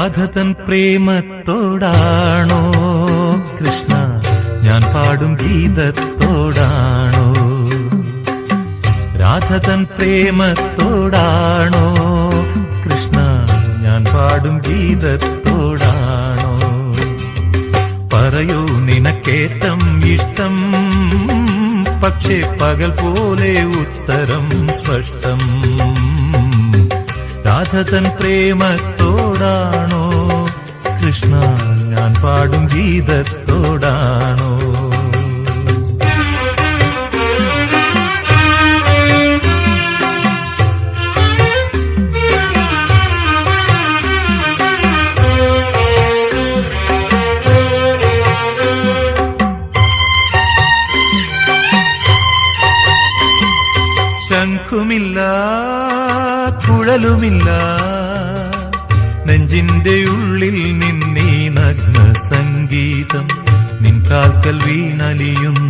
രാധതൻ പ്രേമത്തോടാണോ കൃഷ്ണ ഞാൻ പാടും ഗീതത്തോടാണോ? രാധതൻ പ്രേമത്തോടാണോ കൃഷ്ണ ഞാൻ പാടും ഗീതത്തോടാണോ? പറയൂ നിനക്കേറ്റം ഇഷ്ടം, പക്ഷേ പകൽ പോലെ ഉത്തരം സ്പഷ്ടം. രാധതൻ പ്രേമത്തോടാണോ കൃഷ്ണ ഞാൻ പാടും ഗീതത്തോടാണോ? ശംഖുമില്ല കുഴലുമില്ല, നെഞ്ചിന്റെ ഉള്ളിൽ നിന്നീ നഗ്ന സംഗീതം നിൻ കാൽക്കൽ വീണലിയുന്നു.